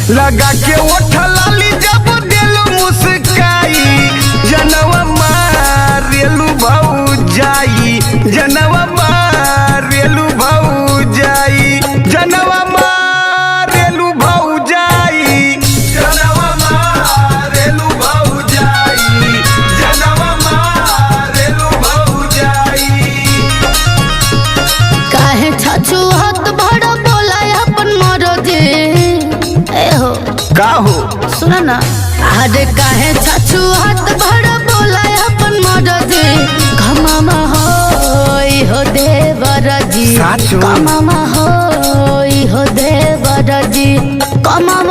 लगा के ओठलाली जब दिल मुस्काई जनवा मारेलू भौजाई जनवा मारेलू भौजाई जनवा मारेलू भौजाई जनवा मारेलू भौजाई जनवा मारेलू भौजाई। काहे छछु हाथ भड़ बोला अपन मरजे ए हो का हो सुना ना अरे काहे छछु हाथ भड़ बोला अपन मरजे कमामा होई हो देवरजी साचो कमामा होई हो देवरजी कमामा